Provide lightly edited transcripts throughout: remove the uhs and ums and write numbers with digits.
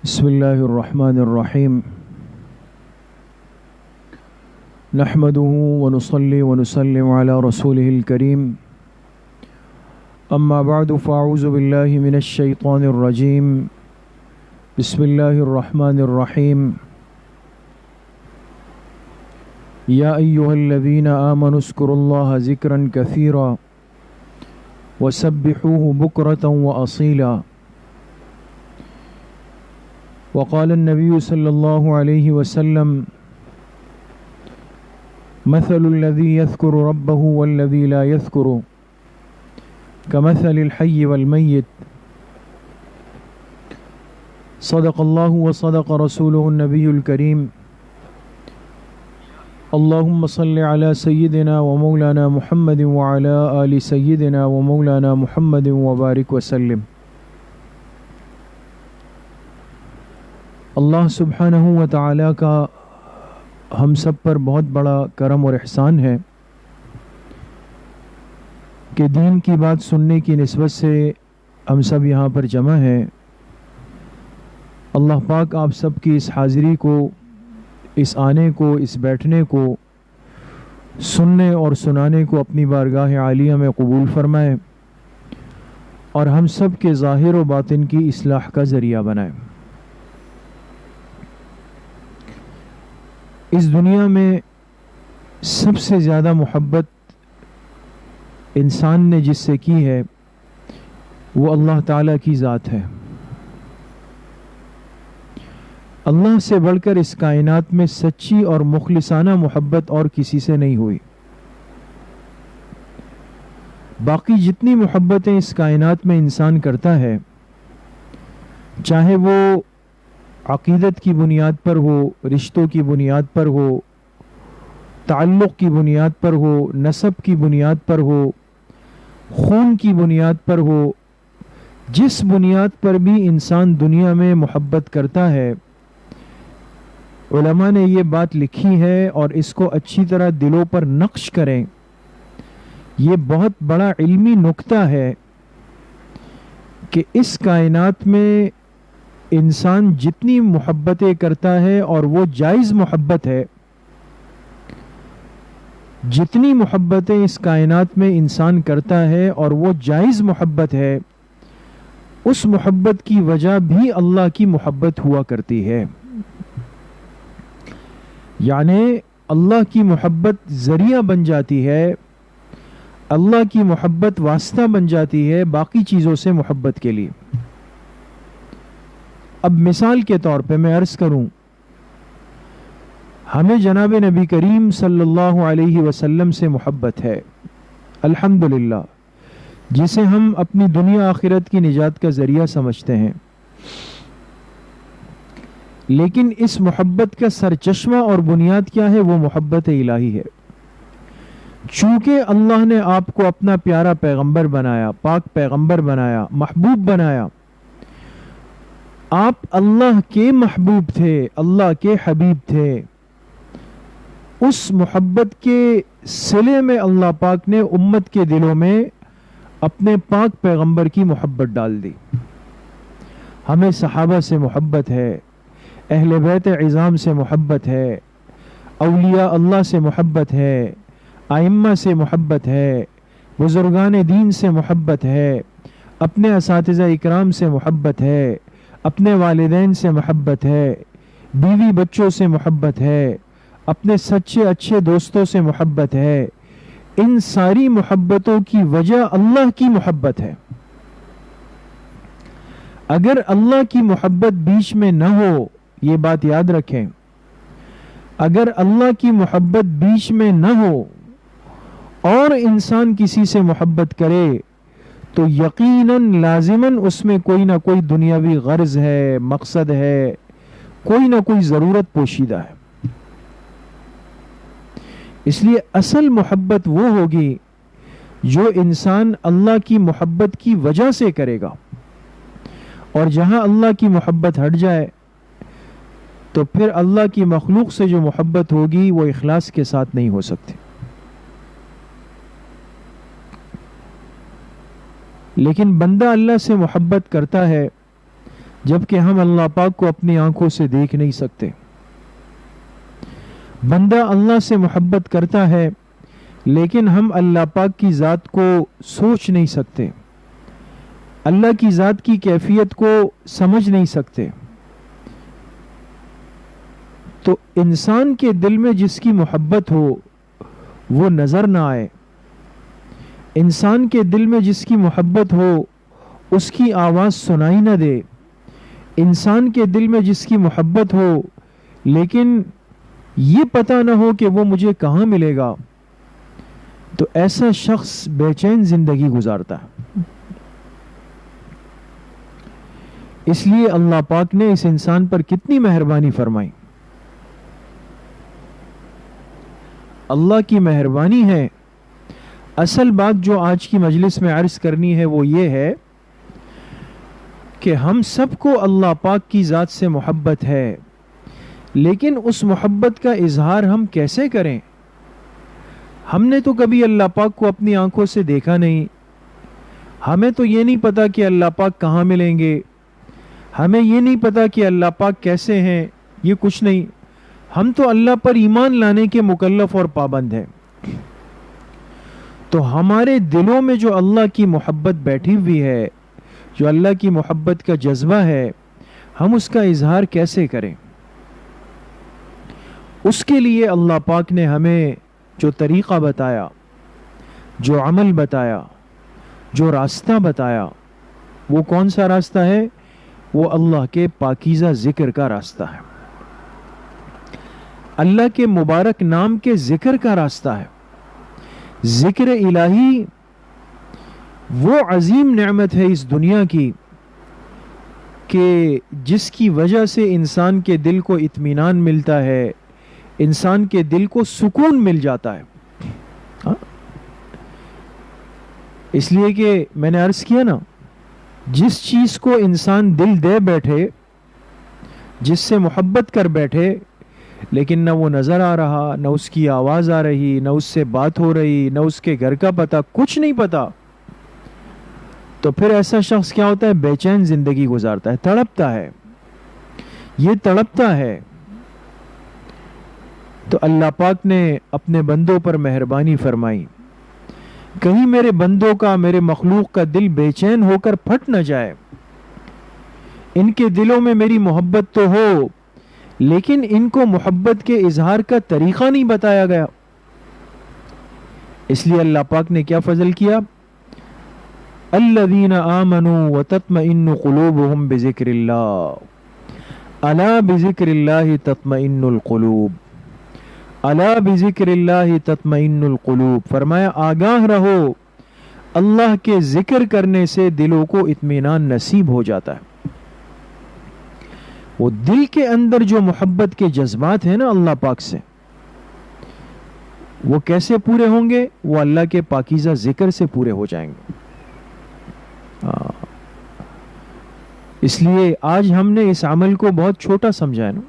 بسم الله الرحمن الرحيم نحمده ونصلي ونسلم على رسوله الكريم أما بعد فأعوذ بالله من الشيطان الرجيم بسم الله الرحمن الرحيم يا أيها الذين آمنوا اذكروا الله ذكرا كثيرا وسبحوه بكرة وأصيلا وقال النبي صلى الله عليه وسلم مثل الذي يذكر ربه والذي لا يذكر كمثل الحي والميت صدق الله وصدق رسوله النبي الكريم اللهم صل على سيدنا ومولانا محمد وعلى آل سيدنا ومولانا محمد وبارك وسلم اللہ سبحانہ و تعالیٰ کا ہم سب پر بہت بڑا کرم اور احسان ہے کہ دین کی بات سننے کی نسبت سے ہم سب یہاں پر جمع ہیں۔ اللہ پاک آپ سب کی اس حاضری کو، اس آنے کو، اس بیٹھنے کو، سننے اور سنانے کو اپنی بارگاہ عالیہ میں قبول فرمائے اور ہم سب کے ظاہر و باطن کی اصلاح کا ذریعہ بنائے۔ اس دنیا میں سب سے زیادہ محبت انسان نے جس سے کی ہے وہ اللہ تعالیٰ کی ذات ہے۔ اللہ سے بڑھ کر اس کائنات میں سچی اور مخلصانہ محبت اور کسی سے نہیں ہوئی۔ باقی جتنی محبتیں اس کائنات میں انسان کرتا ہے، چاہے وہ عقیدت کی بنیاد پر ہو، رشتوں کی بنیاد پر ہو، تعلق کی بنیاد پر ہو، نسب کی بنیاد پر ہو، خون کی بنیاد پر ہو، جس بنیاد پر بھی انسان دنیا میں محبت کرتا ہے، علماء نے یہ بات لکھی ہے اور اس کو اچھی طرح دلوں پر نقش کریں۔ یہ بہت بڑا علمی نکتہ ہے کہ اس کائنات میں انسان جتنی محبتیں کرتا ہے اور وہ جائز محبت ہے، جتنی محبتیں اس کائنات میں انسان کرتا ہے اور وہ جائز محبت ہے، اس محبت کی وجہ بھی اللہ کی محبت ہوا کرتی ہے۔ یعنی اللہ کی محبت ذریعہ بن جاتی ہے، اللہ کی محبت واسطہ بن جاتی ہے باقی چیزوں سے محبت کے لیے۔ اب مثال کے طور پہ میں عرض کروں، ہمیں جناب نبی کریم صلی اللہ علیہ وسلم سے محبت ہے الحمدللہ، جسے ہم اپنی دنیا آخرت کی نجات کا ذریعہ سمجھتے ہیں، لیکن اس محبت کا سرچشمہ اور بنیاد کیا ہے؟ وہ محبت الہی ہے۔ چونکہ اللہ نے آپ کو اپنا پیارا پیغمبر بنایا، پاک پیغمبر بنایا، محبوب بنایا، آپ اللہ کے محبوب تھے، اللہ کے حبیب تھے، اس محبت کے صلے میں اللہ پاک نے امت کے دلوں میں اپنے پاک پیغمبر کی محبت ڈال دی۔ ہمیں صحابہ سے محبت ہے، اہل بیت عظام سے محبت ہے، اولیاء اللہ سے محبت ہے، ائمہ سے محبت ہے، بزرگان دین سے محبت ہے، اپنے اساتذہ اکرام سے محبت ہے، اپنے والدین سے محبت ہے، بیوی بچوں سے محبت ہے، اپنے سچے اچھے دوستوں سے محبت ہے۔ ان ساری محبتوں کی وجہ اللہ کی محبت ہے۔ اگر اللہ کی محبت بیچ میں نہ ہو، یہ بات یاد رکھیں، اگر اللہ کی محبت بیچ میں نہ ہو اور انسان کسی سے محبت کرے تو یقیناً لازماً اس میں کوئی نہ کوئی دنیاوی غرض ہے، مقصد ہے، کوئی نہ کوئی ضرورت پوشیدہ ہے۔ اس لیے اصل محبت وہ ہوگی جو انسان اللہ کی محبت کی وجہ سے کرے گا، اور جہاں اللہ کی محبت ہٹ جائے تو پھر اللہ کی مخلوق سے جو محبت ہوگی وہ اخلاص کے ساتھ نہیں ہو سکتی۔ لیکن بندہ اللہ سے محبت کرتا ہے جبکہ ہم اللہ پاک کو اپنی آنکھوں سے دیکھ نہیں سکتے. بندہ اللہ سے محبت کرتا ہے لیکن ہم اللہ پاک کی ذات کو سوچ نہیں سکتے, اللہ کی ذات کی کیفیت کو سمجھ نہیں سکتے. تو انسان کے دل میں جس کی محبت ہو وہ نظر نہ آئے, انسان کے دل میں جس کی محبت ہو اس کی آواز سنائی نہ دے, انسان کے دل میں جس کی محبت ہو لیکن یہ پتہ نہ ہو کہ وہ مجھے کہاں ملے گا, تو ایسا شخص بے چین زندگی گزارتا ہے. اس لیے اللہ پاک نے اس انسان پر کتنی مہربانی فرمائی. اللہ کی مہربانی ہے. اصل بات جو آج کی مجلس میں عرض کرنی ہے وہ یہ ہے کہ ہم سب کو اللہ پاک کی ذات سے محبت ہے, لیکن اس محبت کا اظہار ہم کیسے کریں؟ ہم نے تو کبھی اللہ پاک کو اپنی آنکھوں سے دیکھا نہیں, ہمیں تو یہ نہیں پتا کہ اللہ پاک کہاں ملیں گے, ہمیں یہ نہیں پتا کہ اللہ پاک کیسے ہیں, یہ کچھ نہیں. ہم تو اللہ پر ایمان لانے کے مکلف اور پابند ہیں. تو ہمارے دلوں میں جو اللہ کی محبت بیٹھی ہوئی ہے, جو اللہ کی محبت کا جذبہ ہے, ہم اس کا اظہار کیسے کریں؟ اس کے لیے اللہ پاک نے ہمیں جو طریقہ بتایا, جو عمل بتایا, جو راستہ بتایا, وہ کون سا راستہ ہے؟ وہ اللہ کے پاکیزہ ذکر کا راستہ ہے, اللہ کے مبارک نام کے ذکر کا راستہ ہے. ذکر الہی وہ عظیم نعمت ہے اس دنیا کی کہ جس کی وجہ سے انسان کے دل کو اطمینان ملتا ہے, انسان کے دل کو سکون مل جاتا ہے. اس لیے کہ میں نے عرض کیا نا, جس چیز کو انسان دل دے بیٹھے, جس سے محبت کر بیٹھے, لیکن نہ وہ نظر آ رہا, نہ اس کی آواز آ رہی, نہ اس سے بات ہو رہی, نہ اس کے گھر کا پتہ, کچھ نہیں پتا, تو پھر ایسا شخص کیا ہوتا ہے؟ بے چین زندگی گزارتا ہے, تڑپتا ہے, یہ تڑپتا ہے. تو اللہ پاک نے اپنے بندوں پر مہربانی فرمائی, کہیں میرے بندوں کا, میرے مخلوق کا دل بے چین ہو کر پھٹ نہ جائے. ان کے دلوں میں میری محبت تو ہو, لیکن ان کو محبت کے اظہار کا طریقہ نہیں بتایا گیا. اس لیے اللہ پاک نے کیا فضل کیا؟ الذین آمنوا وتطمئن قلوبهم بذکر اللہ الا بذکر اللہ تطمئن القلوب, الا بذکر اللہ تطمئن القلوب. فرمایا آگاہ رہو, اللہ کے ذکر کرنے سے دلوں کو اطمینان نصیب ہو جاتا ہے. وہ دل کے اندر جو محبت کے جذبات ہیں نا اللہ پاک سے, وہ کیسے پورے ہوں گے؟ وہ اللہ کے پاکیزہ ذکر سے پورے ہو جائیں گے. اس لیے آج ہم نے اس عمل کو بہت چھوٹا سمجھا ہے نا.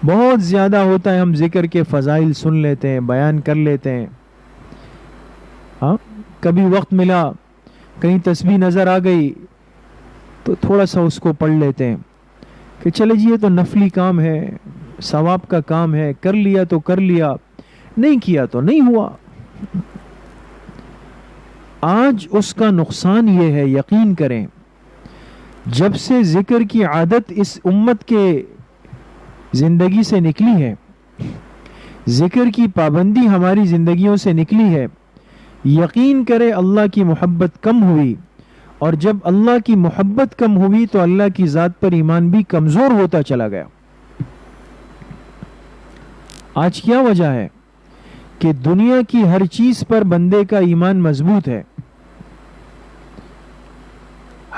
بہت زیادہ ہوتا ہے, ہم ذکر کے فضائل سن لیتے ہیں, بیان کر لیتے ہیں, ہاں کبھی وقت ملا, کہیں تسبیح نظر آ گئی تو تھوڑا سا اس کو پڑھ لیتے ہیں کہ چلے جی یہ تو نفلی کام ہے, ثواب کا کام ہے, کر لیا تو کر لیا, نہیں کیا تو نہیں ہوا. آج اس کا نقصان یہ ہے, یقین کریں, جب سے ذکر کی عادت اس امت کے زندگی سے نکلی ہے, ذکر کی پابندی ہماری زندگیوں سے نکلی ہے, یقین کرے اللہ کی محبت کم ہوئی, اور جب اللہ کی محبت کم ہوئی تو اللہ کی ذات پر ایمان بھی کمزور ہوتا چلا گیا. آج کیا وجہ ہے کہ دنیا کی ہر چیز پر بندے کا ایمان مضبوط ہے,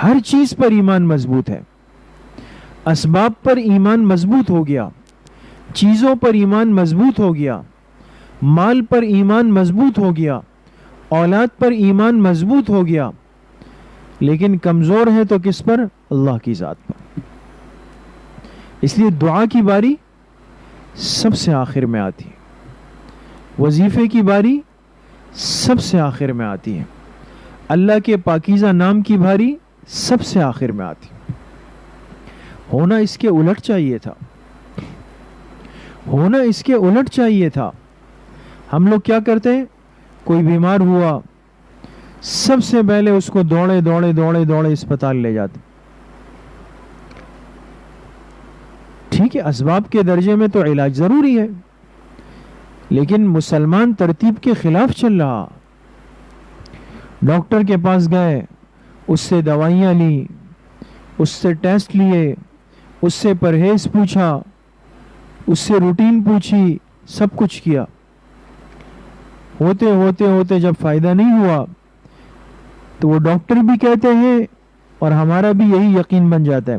ہر چیز پر ایمان مضبوط ہے, اسباب پر ایمان مضبوط ہو گیا, چیزوں پر ایمان مضبوط ہو گیا, مال پر ایمان مضبوط ہو گیا, اولاد پر ایمان مضبوط ہو گیا, لیکن کمزور ہے تو کس پر؟ اللہ کی ذات پر. اس لیے دعا کی باری سب سے آخر میں آتی ہے, وظیفے کی باری سب سے آخر میں آتی ہے, اللہ کے پاکیزہ نام کی باری سب سے آخر میں آتی. ہونا اس کے الٹ چاہیے تھا. ہونا اس کے الٹ چاہیے تھا. ہم لوگ کیا کرتے ہیں؟ کوئی بیمار ہوا سب سے پہلے اس کو دوڑے دوڑے دوڑے دوڑے اسپتال لے جاتے. ٹھیک ہے، اسباب کے درجے میں تو علاج ضروری ہے، لیکن مسلمان ترتیب کے خلاف چل رہا. ڈاکٹر کے پاس گئے، اس سے دوائیاں لی، اس سے ٹیسٹ لیے، اس سے پرہیز پوچھا، اس سے روٹین پوچھی، سب کچھ کیا. ہوتے ہوتے ہوتے جب فائدہ نہیں ہوا تو وہ ڈاکٹر بھی کہتے ہیں اور ہمارا بھی یہی یقین بن جاتا ہے،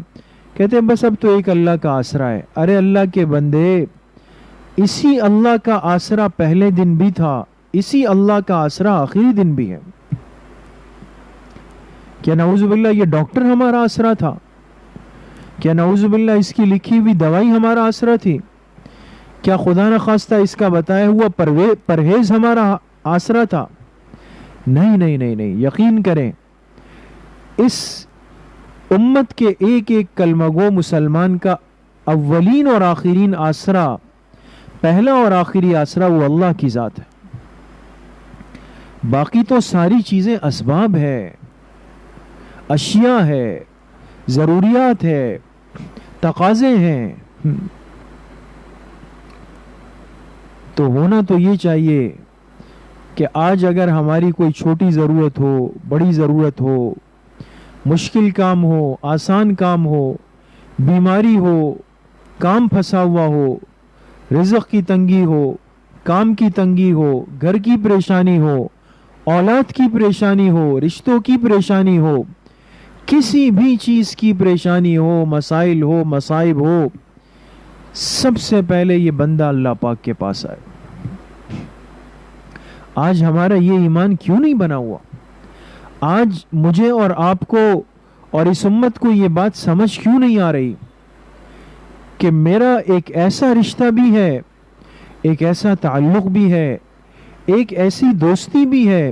کہتے ہیں بس اب تو ایک اللہ کا آسرا ہے. ارے اللہ کے بندے، اسی اللہ کا آسرا پہلے دن بھی تھا، اسی اللہ کا آسرا آخری دن بھی ہے. کیا نعوذ باللہ یہ ڈاکٹر ہمارا آسرا تھا؟ کیا نعوذ باللہ اس کی لکھی ہوئی دوائی ہمارا آسرا تھی؟ کیا خدا نخواستہ اس کا بتایا ہوا پرہیز ہمارا آسرا تھا؟ نہیں نہیں نہیں نہیں. یقین کریں، اس امت کے ایک ایک کلمہ گو مسلمان کا اولین اور آخرین آسرا، پہلا اور آخری آسرا وہ اللہ کی ذات ہے. باقی تو ساری چیزیں اسباب ہے، اشیاء ہے، ضروریات ہے، تقاضے ہیں. تو ہونا تو یہ چاہیے کہ آج اگر ہماری کوئی چھوٹی ضرورت ہو، بڑی ضرورت ہو، مشکل کام ہو، آسان کام ہو، بیماری ہو، کام پھنسا ہوا ہو، رزق کی تنگی ہو، کام کی تنگی ہو، گھر کی پریشانی ہو، اولاد کی پریشانی ہو، رشتوں کی پریشانی ہو، کسی بھی چیز کی پریشانی ہو، مسائل ہو، مصائب ہو، سب سے پہلے یہ بندہ اللہ پاک کے پاس آئے. آج ہمارا یہ ایمان کیوں نہیں بنا ہوا؟ آج مجھے اور آپ کو اور اس امت کو یہ بات سمجھ کیوں نہیں آ رہی کہ میرا ایک ایسا رشتہ بھی ہے، ایک ایسا تعلق بھی ہے، ایک ایسی دوستی بھی ہے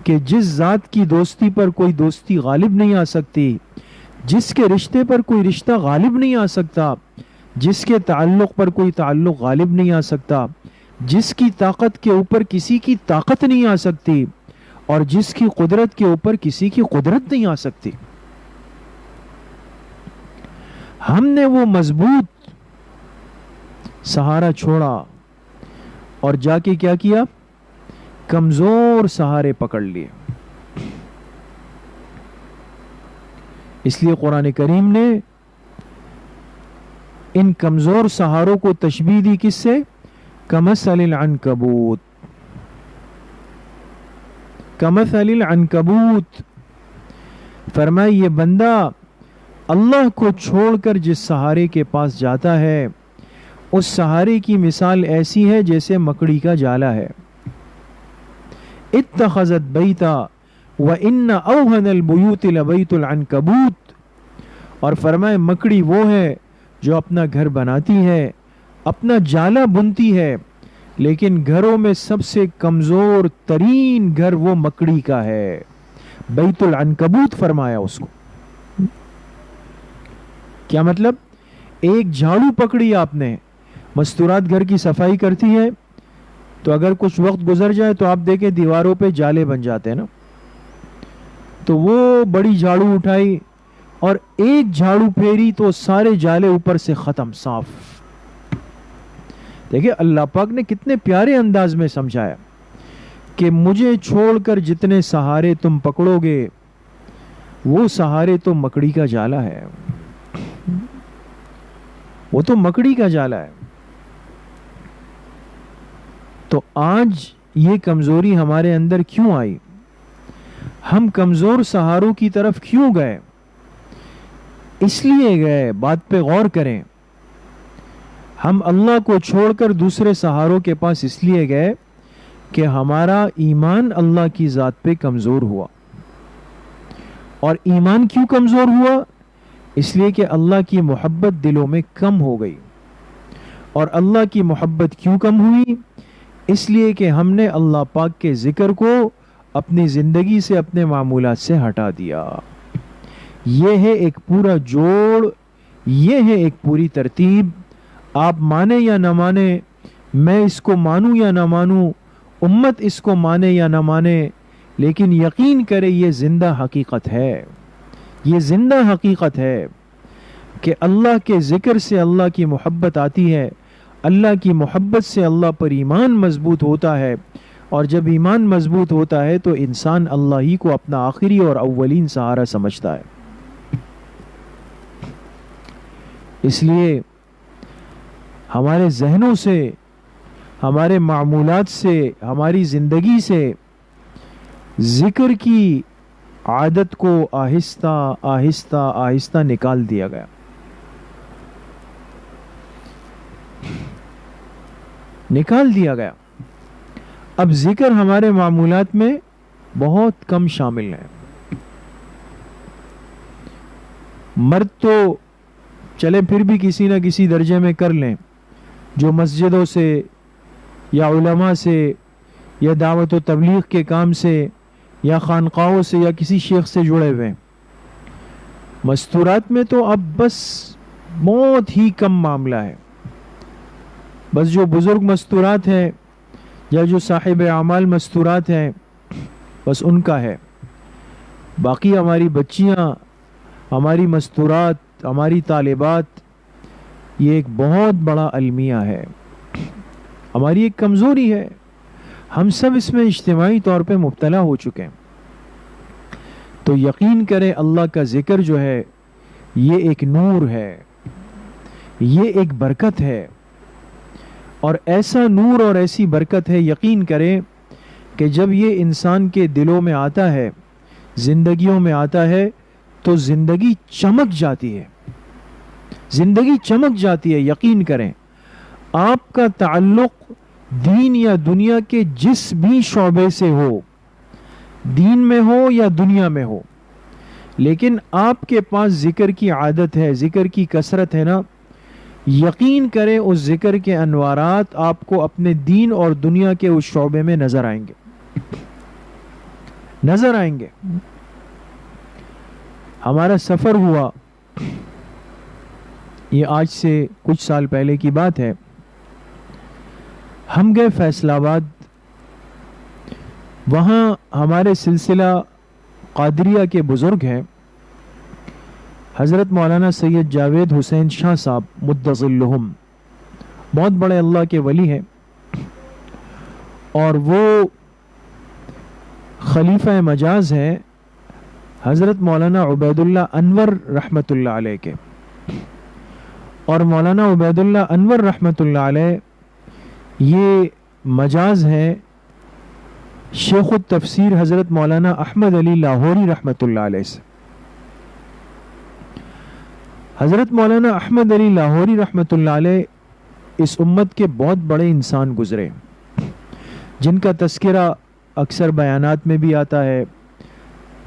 کہ جس ذات کی دوستی پر کوئی دوستی غالب نہیں آ سکتی، جس کے رشتے پر کوئی رشتہ غالب نہیں آ سکتا، جس کے تعلق پر کوئی تعلق غالب نہیں آ سکتا، جس کی طاقت کے اوپر کسی کی طاقت نہیں آ سکتی، اور جس کی قدرت کے اوپر کسی کی قدرت نہیں آ سکتی. ہم نے وہ مضبوط سہارا چھوڑا اور جا کے کیا کیا؟ کمزور سہارے پکڑ لیے. اس لیے قرآن کریم نے ان کمزور سہاروں کو تشبیہ دی کس سے؟ کمثل العنکبوت. کمثل العنکبوت فرمایا یہ بندہ اللہ کو چھوڑ کر جس سہارے کے پاس جاتا ہے، اس سہارے کی مثال ایسی ہے جیسے مکڑی کا جالا ہے. اتخذت بیتا وان اوہن البیوت لبیت العنکبوت. اور فرمائے مکڑی وہ ہے جو اپنا گھر بناتی ہے، اپنا جالا بنتی ہے، لیکن گھروں میں سب سے کمزور ترین گھر وہ مکڑی کا ہے. بیت العنکبوت فرمایا اس کو. کیا مطلب؟ ایک جھاڑو پکڑی آپ نے، مستورات گھر کی صفائی کرتی ہے تو اگر کچھ وقت گزر جائے تو آپ دیکھیں دیواروں پہ جالے بن جاتے ہیں نا. تو وہ بڑی جھاڑو اٹھائی اور ایک جھاڑو پھیری تو سارے جالے اوپر سے ختم، صاف. دیکھیں اللہ پاک نے کتنے پیارے انداز میں سمجھایا کہ مجھے چھوڑ کر جتنے سہارے تم پکڑو گے وہ سہارے تو مکڑی کا جالا ہے، وہ تو مکڑی کا جالا ہے. تو آج یہ کمزوری ہمارے اندر کیوں آئی؟ ہم کمزور سہاروں کی طرف کیوں گئے؟ اس لیے گئے، بات پہ غور کریں. ہم اللہ کو چھوڑ کر دوسرے سہاروں کے پاس اس لیے گئے کہ ہمارا ایمان اللہ کی ذات پہ کمزور ہوا. اور ایمان کیوں کمزور ہوا؟ اس لیے کہ اللہ کی محبت دلوں میں کم ہو گئی. اور اللہ کی محبت کیوں کم ہوئی؟ اس لیے کہ ہم نے اللہ پاک کے ذکر کو اپنی زندگی سے، اپنے معمولات سے ہٹا دیا. یہ ہے ایک پورا جوڑ، یہ ہے ایک پوری ترتیب. آپ مانے یا نہ مانے، میں اس کو مانوں یا نہ مانوں، امت اس کو مانے یا نہ مانے، لیکن یقین کرے یہ زندہ حقیقت ہے. یہ زندہ حقیقت ہے کہ اللہ کے ذکر سے اللہ کی محبت آتی ہے، اللہ کی محبت سے اللہ پر ایمان مضبوط ہوتا ہے، اور جب ایمان مضبوط ہوتا ہے تو انسان اللہ ہی کو اپنا آخری اور اولین سہارا سمجھتا ہے. اس لیے ہمارے ذہنوں سے، ہمارے معمولات سے، ہماری زندگی سے ذکر کی عادت کو آہستہ آہستہ آہستہ نکال دیا گیا. نکال دیا گیا. اب ذکر ہمارے معمولات میں بہت کم شامل ہے. مرد تو چلے پھر بھی کسی نہ کسی درجے میں کر لیں، جو مسجدوں سے یا علماء سے یا دعوت و تبلیغ کے کام سے یا خانقاہوں سے یا کسی شیخ سے جڑے ہوئے. مستورات میں تو اب بس بہت ہی کم معاملہ ہے. بس جو بزرگ مستورات ہیں یا جو صاحب اعمال مستورات ہیں بس ان کا ہے. باقی ہماری بچیاں، ہماری مستورات، ہماری طالبات، یہ ایک بہت بڑا المیہ ہے، ہماری ایک کمزوری ہے. ہم سب اس میں اجتماعی طور پہ مبتلا ہو چکے ہیں. تو یقین کریں اللہ کا ذکر جو ہے یہ ایک نور ہے، یہ ایک برکت ہے، اور ایسا نور اور ایسی برکت ہے، یقین کریں کہ جب یہ انسان کے دلوں میں آتا ہے، زندگیوں میں آتا ہے، تو زندگی چمک جاتی ہے. زندگی چمک جاتی ہے. یقین کریں آپ کا تعلق دین یا دنیا کے جس بھی شعبے سے ہو، دین میں ہو یا دنیا میں ہو، لیکن آپ کے پاس ذکر کی عادت ہے، ذکر کی کثرت ہے نا، یقین کریں اس ذکر کے انوارات آپ کو اپنے دین اور دنیا کے اس شعبے میں نظر آئیں گے. نظر آئیں گے. ہمارا سفر ہوا، یہ آج سے کچھ سال پہلے کی بات ہے. ہم گئے فیصل آباد. وہاں ہمارے سلسلہ قادریہ کے بزرگ ہیں حضرت مولانا سید جاوید حسین شاہ صاحب مدظلہم، بہت بڑے اللہ کے ولی ہیں، اور وہ خلیفہ مجاز ہیں حضرت مولانا عبید اللہ انور رحمۃ اللہ علیہ کے. اور مولانا عبید اللہ انور رحمۃ اللہ علیہ یہ مجاز ہیں شیخ التفسیر حضرت مولانا احمد علی لاہوری رحمۃ اللہ علیہ سے. حضرت مولانا احمد علی لاہوری رحمۃ اللہ علیہ اس امت کے بہت بڑے انسان گزرے، جن کا تذکرہ اکثر بیانات میں بھی آتا ہے،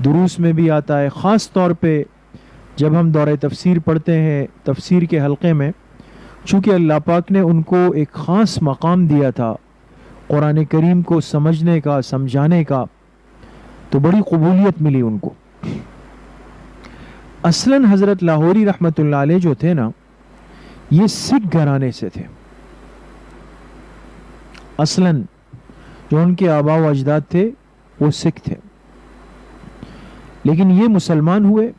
دروس میں بھی آتا ہے. خاص طور پہ جب ہم دورہ تفسیر پڑھتے ہیں تفسیر کے حلقے میں، چونکہ اللہ پاک نے ان کو ایک خاص مقام دیا تھا قرآن کریم کو سمجھنے کا، سمجھانے کا، تو بڑی قبولیت ملی ان کو. اصلاً حضرت لاہوری رحمۃ اللہ علیہ جو تھے نا، یہ سکھ گھرانے سے تھے. اصلاً جو ان کے آباء و اجداد تھے وہ سکھ تھے، لیکن یہ مسلمان ہوئے،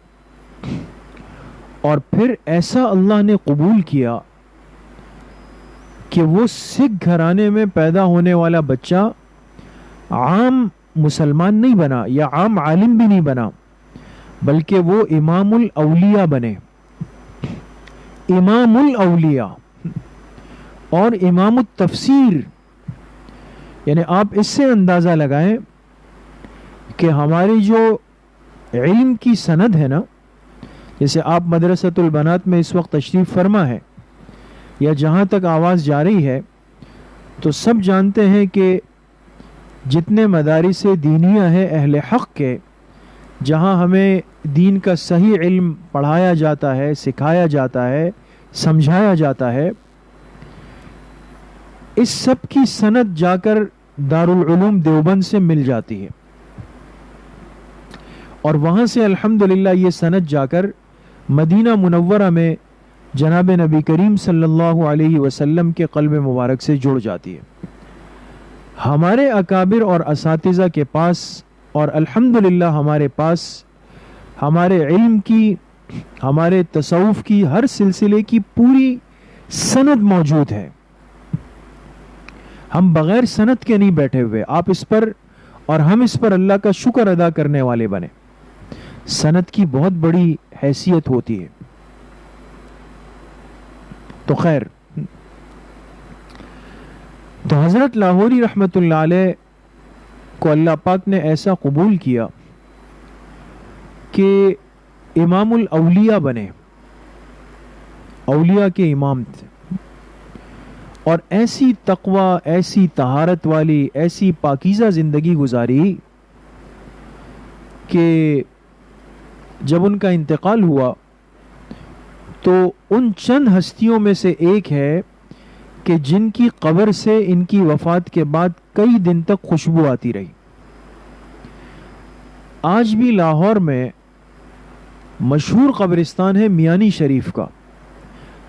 اور پھر ایسا اللہ نے قبول کیا کہ وہ سکھ گھرانے میں پیدا ہونے والا بچہ عام مسلمان نہیں بنا یا عام عالم بھی نہیں بنا، بلکہ وہ امام الاولیاء بنے. امام الاولیاء اور امام التفسیر. یعنی آپ اس سے اندازہ لگائیں کہ ہماری جو علم کی سند ہے نا، جیسے آپ مدرسۃ البنات میں اس وقت تشریف فرما ہے یا جہاں تک آواز جا رہی ہے، تو سب جانتے ہیں کہ جتنے مدارس دینیہ ہیں اہل حق کے، جہاں ہمیں دین کا صحیح علم پڑھایا جاتا ہے، سکھایا جاتا ہے، سمجھایا جاتا ہے، اس سب کی سند جا کر دارالعلوم دیوبند سے مل جاتی ہے. اور وہاں سے الحمدللہ یہ سند جا کر مدینہ منورہ میں جناب نبی کریم صلی اللہ علیہ وسلم کے قلب مبارک سے جڑ جاتی ہے. ہمارے اکابر اور اساتذہ کے پاس اور الحمدللہ ہمارے پاس ہمارے علم کی، ہمارے تصوف کی ہر سلسلے کی پوری سند موجود ہے. ہم بغیر سند کے نہیں بیٹھے ہوئے. آپ اس پر اور ہم اس پر اللہ کا شکر ادا کرنے والے بنے. سند کی بہت بڑی حیثیت ہوتی ہے. تو خیر، تو حضرت لاہوری رحمت اللہ علیہ کو اللہ پاک نے ایسا قبول کیا کہ امام الاولیاء بنے، اولیاء کے امام تھے، اور ایسی تقوی، ایسی طہارت والی، ایسی پاکیزہ زندگی گزاری کہ جب ان کا انتقال ہوا تو ان چند ہستیوں میں سے ایک ہے کہ جن کی قبر سے ان کی وفات کے بعد کئی دن تک خوشبو آتی رہی. آج بھی لاہور میں مشہور قبرستان ہے میانی شریف کا.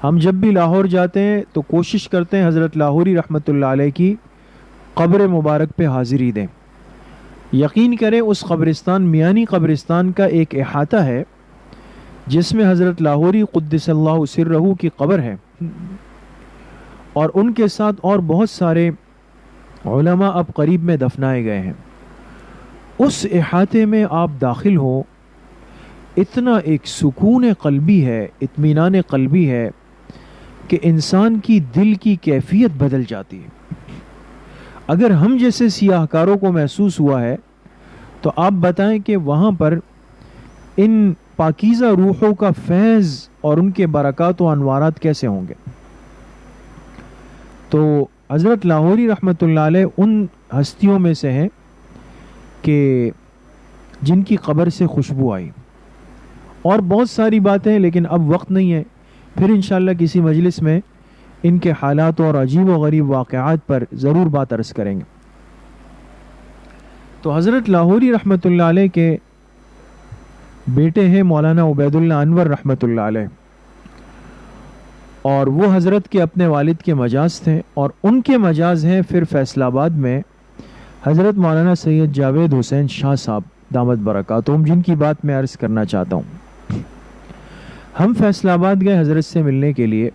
ہم جب بھی لاہور جاتے ہیں تو کوشش کرتے ہیں حضرت لاہوری رحمت اللہ علیہ کی قبر مبارک پہ حاضری دیں. یقین کریں اس قبرستان، میانی قبرستان کا ایک احاطہ ہے جس میں حضرت لاہوری قدس اللہ سرہ کی قبر ہے، اور ان کے ساتھ اور بہت سارے علماء اب قریب میں دفنائے گئے ہیں. اس احاطے میں آپ داخل ہو، اتنا ایک سکون قلبی ہے، اطمینان قلبی ہے کہ انسان کی دل کی کیفیت بدل جاتی ہے. اگر ہم جیسے سیاہ کاروں کو محسوس ہوا ہے تو آپ بتائیں کہ وہاں پر ان پاکیزہ روحوں کا فیض اور ان کے برکات و انوارات کیسے ہوں گے. تو حضرت لاہوری رحمت اللہ علیہ ان ہستیوں میں سے ہیں کہ جن کی قبر سے خوشبو آئی. اور بہت ساری باتیں، لیکن اب وقت نہیں ہے. پھر انشاءاللہ کسی مجلس میں ان کے حالات اور عجیب و غریب واقعات پر ضرور بات عرض کریں گے. تو حضرت لاہوری رحمت اللہ علیہ کے بیٹے ہیں مولانا عبید اللہ انور رحمت اللہ علیہ، اور وہ حضرت کے اپنے والد کے مجاز تھے، اور ان کے مجاز ہیں پھر فیصل آباد میں حضرت مولانا سید جاوید حسین شاہ صاحب دامت برکاتہم، جن کی بات میں عرض کرنا چاہتا ہوں. ہم فیصل آباد گئے حضرت سے ملنے کے لیے.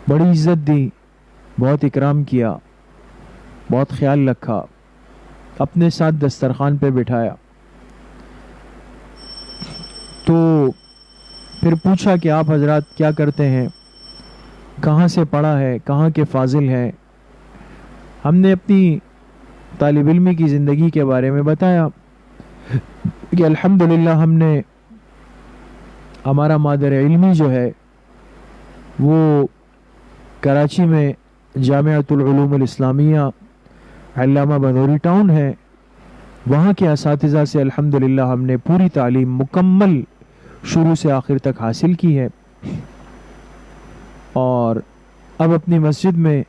بڑی عزت دی، بہت اکرام کیا، بہت خیال رکھا، اپنے ساتھ دسترخوان پہ بٹھایا. تو پھر پوچھا کہ آپ حضرات کیا کرتے ہیں، کہاں سے پڑھا ہے، کہاں کے فاضل ہیں. ہم نے اپنی طالب علمی کی زندگی کے بارے میں بتایا کہ الحمدللہ ہم نے ہمارا مادر علمی جو ہے وہ کراچی میں جامعۃ العلوم الاسلامیہ علامہ بنوری ٹاؤن ہے. وہاں کے اساتذہ سے الحمدللہ ہم نے پوری تعلیم مکمل شروع سے آخر تک حاصل کی ہے، اور اب اپنی مسجد میں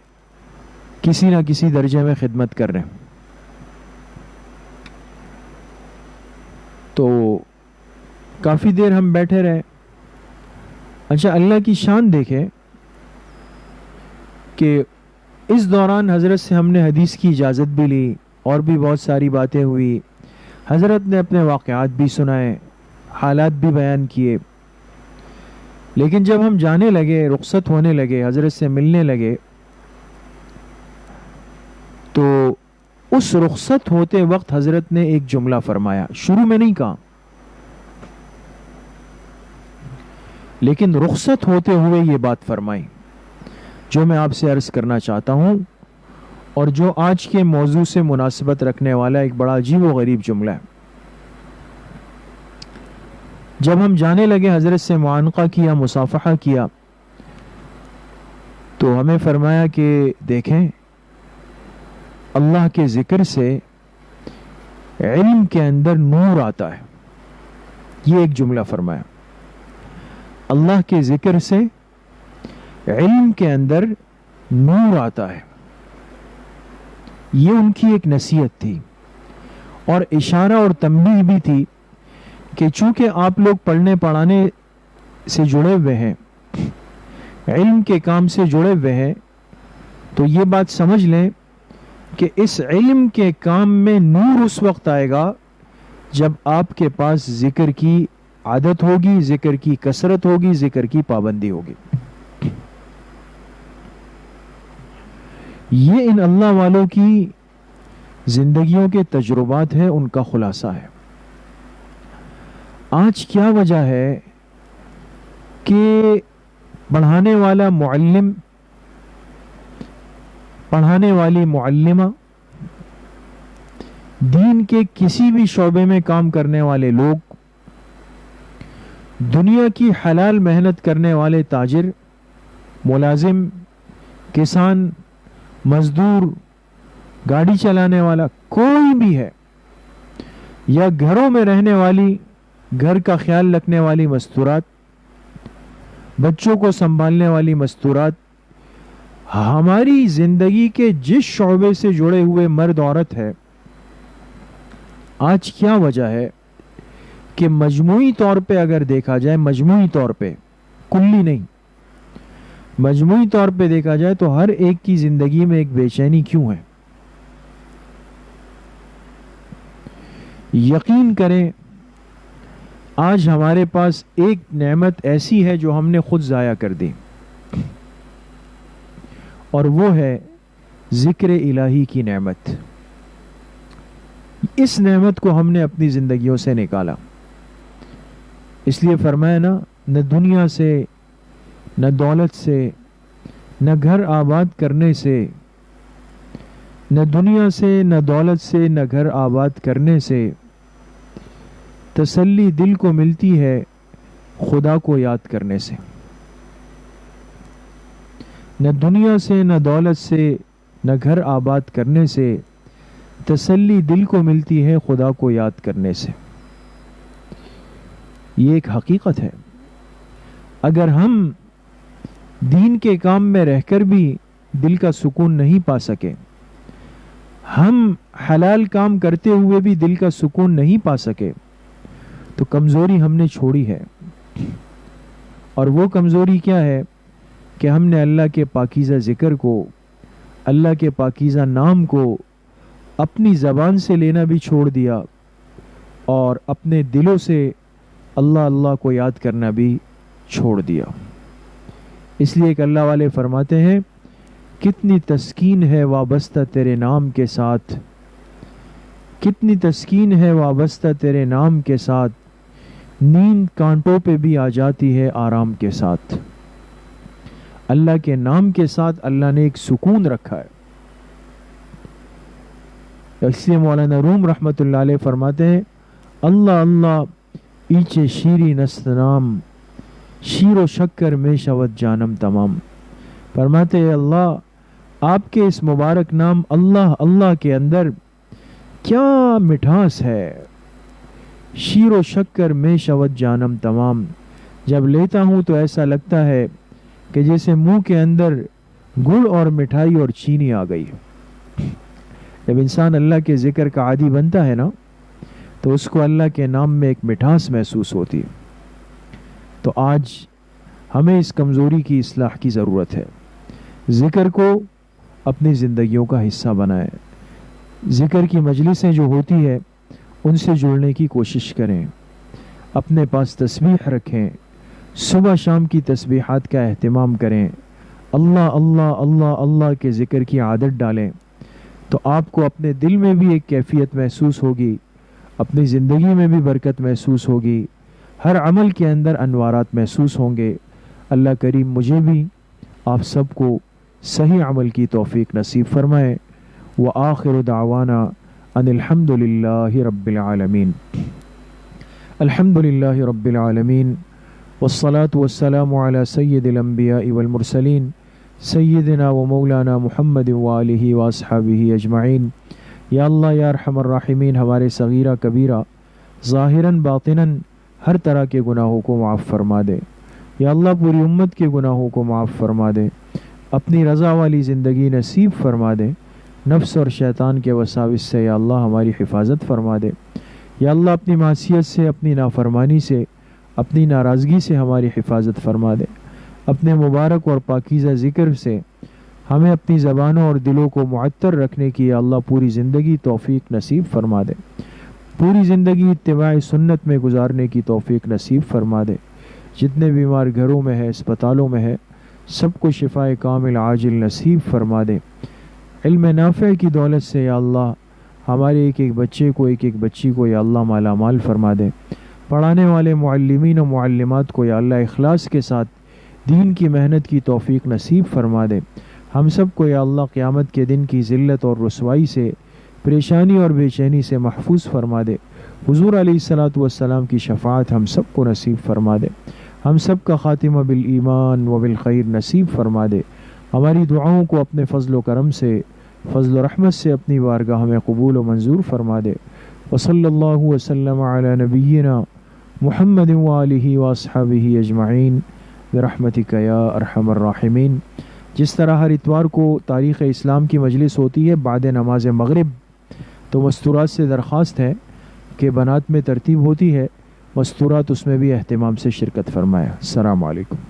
کسی نہ کسی درجے میں خدمت کر رہے ہیں. تو کافی دیر ہم بیٹھے رہے. اچھا، اللہ کی شان دیکھیں کہ اس دوران حضرت سے ہم نے حدیث کی اجازت بھی لی، اور بھی بہت ساری باتیں ہوئی. حضرت نے اپنے واقعات بھی سنائے، حالات بھی بیان کیے. لیکن جب ہم جانے لگے، رخصت ہونے لگے، حضرت سے ملنے لگے، تو اس رخصت ہوتے وقت حضرت نے ایک جملہ فرمایا. شروع میں نہیں کہا، لیکن رخصت ہوتے ہوئے یہ بات فرمائی جو میں آپ سے عرض کرنا چاہتا ہوں، اور جو آج کے موضوع سے مناسبت رکھنے والا ایک بڑا عجیب و غریب جملہ ہے. جب ہم جانے لگے، حضرت سے معانقہ کیا، مصافحہ کیا، تو ہمیں فرمایا کہ دیکھیں، اللہ کے ذکر سے علم کے اندر نور آتا ہے. یہ ایک جملہ فرمایا. اللہ کے ذکر سے علم کے اندر نور آتا ہے. یہ ان کی ایک نصیحت تھی. اور اشارہ اور تنبیہ بھی تھی کہ چونکہ آپ لوگ پڑھنے پڑھانے سے جڑے ہوئے ہیں، علم کے کام سے جڑے ہوئے ہیں، تو یہ بات سمجھ لیں کہ اس علم کے کام میں نور اس وقت آئے گا جب آپ کے پاس ذکر کی عادت ہوگی، ذکر کی کثرت ہوگی، ذکر کی پابندی ہوگی۔ یہ ان اللہ والوں کی زندگیوں کے تجربات ہیں، ان کا خلاصہ ہے۔ آج کیا وجہ ہے کہ پڑھانے والا معلم، پڑھانے والی معلمہ، دین کے کسی بھی شعبے میں کام کرنے والے لوگ، دنیا کی حلال محنت کرنے والے تاجر، ملازم، کسان، مزدور، گاڑی چلانے والا، کوئی بھی ہے، یا گھروں میں رہنے والی، گھر کا خیال رکھنے والی مستورات، بچوں کو سنبھالنے والی مستورات، ہماری زندگی کے جس شعبے سے جڑے ہوئے مرد عورت ہے، آج کیا وجہ ہے کہ مجموعی طور پہ اگر دیکھا جائے، مجموعی طور پہ، کلی نہیں، مجموعی طور پہ دیکھا جائے تو ہر ایک کی زندگی میں ایک بے چینی کیوں ہے؟ یقین کریں آج ہمارے پاس ایک نعمت ایسی ہے جو ہم نے خود ضائع کر دی، اور وہ ہے ذکر الہی کی نعمت۔ اس نعمت کو ہم نے اپنی زندگیوں سے نکالا۔ اس لیے فرمایا نا، نہ دنیا سے، نہ دولت سے، نہ گھر آباد کرنے سے، نہ دنیا سے، نہ دولت سے، نہ گھر آباد کرنے سے تسلی دل کو ملتی ہے خدا کو یاد کرنے سے۔ نہ دنیا سے، نہ دولت سے، نہ گھر آباد کرنے سے تسلی دل کو ملتی ہے خدا کو یاد کرنے سے۔ یہ ایک حقیقت ہے۔ اگر ہم دین کے کام میں رہ کر بھی دل کا سکون نہیں پا سکے، ہم حلال کام کرتے ہوئے بھی دل کا سکون نہیں پا سکے، تو کمزوری ہم نے چھوڑی ہے۔ اور وہ کمزوری کیا ہے کہ ہم نے اللہ کے پاکیزہ ذکر کو، اللہ کے پاکیزہ نام کو اپنی زبان سے لینا بھی چھوڑ دیا، اور اپنے دلوں سے اللہ اللہ کو یاد کرنا بھی چھوڑ دیا۔ اس لیے کہ اللہ والے فرماتے ہیں، کتنی تسکین ہے وابستہ تیرے نام کے ساتھ، کتنی تسکین ہے وابستہ تیرے نام کے ساتھ، نیند کانٹوں پہ بھی آ جاتی ہے آرام کے ساتھ۔ اللہ کے نام کے ساتھ اللہ نے ایک سکون رکھا ہے۔ اس لیے مولانا روم رحمت اللہ علیہ فرماتے ہیں، اللہ اللہ ایچے شیری نست نام، شیر و شکر میں شود جانم تمام۔ فرماتے ہیں اللہ، آپ کے اس مبارک نام اللہ اللہ کے اندر کیا مٹھاس ہے، شیر و شکر میں شود جانم تمام۔ جب لیتا ہوں تو ایسا لگتا ہے کہ جیسے منہ کے اندر گڑ اور مٹھائی اور چینی آ گئی۔ جب انسان اللہ کے ذکر کا عادی بنتا ہے نا، تو اس کو اللہ کے نام میں ایک مٹھاس محسوس ہوتی ہے۔ تو آج ہمیں اس کمزوری کی اصلاح کی ضرورت ہے۔ ذکر کو اپنی زندگیوں کا حصہ بنائیں۔ ذکر کی مجلسیں جو ہوتی ہے ان سے جڑنے کی کوشش کریں، اپنے پاس تسبیح رکھیں، صبح شام کی تسبیحات کا اہتمام کریں، اللہ اللہ اللہ اللہ کے ذکر کی عادت ڈالیں، تو آپ کو اپنے دل میں بھی ایک کیفیت محسوس ہوگی، اپنی زندگی میں بھی برکت محسوس ہوگی، ہر عمل کے اندر انوارات محسوس ہوں گے۔ اللہ کریم مجھے بھی آپ سب کو صحیح عمل کی توفیق نصیب فرمائے۔ وآخر دعوانا ان الحمد للہ رب العالمین۔ الحمد للہ رب العالمین، والصلاة والسلام على سید الانبیاء والمرسلین، سیدنا و مولانا محمد وآلہ واصحابہ اجمعین۔ یا اللہ یا ارحم الراحمین، ہمارے صغیرہ کبیرہ، ظاہراً باطناً ہر طرح کے گناہوں کو معاف فرما دے۔ یا اللہ پوری امت کے گناہوں کو معاف فرما دے، اپنی رضا والی زندگی نصیب فرما دے۔ نفس اور شیطان کے وساوس سے یا اللہ ہماری حفاظت فرما دے۔ یا اللہ اپنی معصیت سے، اپنی نافرمانی سے، اپنی ناراضگی سے ہماری حفاظت فرما دے۔ اپنے مبارک اور پاکیزہ ذکر سے ہمیں اپنی زبانوں اور دلوں کو معطر رکھنے کی یا اللہ پوری زندگی توفیق نصیب فرما دے۔ پوری زندگی اتباع سنت میں گزارنے کی توفیق نصیب فرما دے۔ جتنے بیمار گھروں میں ہے، اسپتالوں میں ہے، سب کو شفائے کامل عاجل نصیب فرما دے۔ علم نافع کی دولت سے یا اللہ ہمارے ایک ایک بچے کو، ایک ایک بچی کو یا اللہ مالا مال فرما دے۔ پڑھانے والے معلمین و معلمات کو یا اللہ اخلاص کے ساتھ دین کی محنت کی توفیق نصیب فرما دے۔ ہم سب کو یا اللہ قیامت کے دن کی ذلت اور رسوائی سے، پریشانی اور بے چینی سے محفوظ فرما دے۔ حضور علیہ الصلاۃ والسلام کی شفاعت ہم سب کو نصیب فرما دے۔ ہم سب کا خاتمہ بالایمان و بالخیر نصیب فرما دے۔ ہماری دعاؤں کو اپنے فضل و کرم سے، فضل و رحمت سے اپنی بارگاہ میں قبول و منظور فرما دے۔ وصلی اللہ وسلم علی نبینا محمد وآلہ واصحابہ اجمعین برحمتک یا ارحم الراحمین۔ جس طرح ہر اتوار کو تاریخ اسلام کی مجلس ہوتی ہے بعد نماز مغرب، تو مستورات سے درخواست ہے کہ بنات میں ترتیب ہوتی ہے، مستورات اس میں بھی اہتمام سے شرکت فرمائیں۔ السلام علیکم۔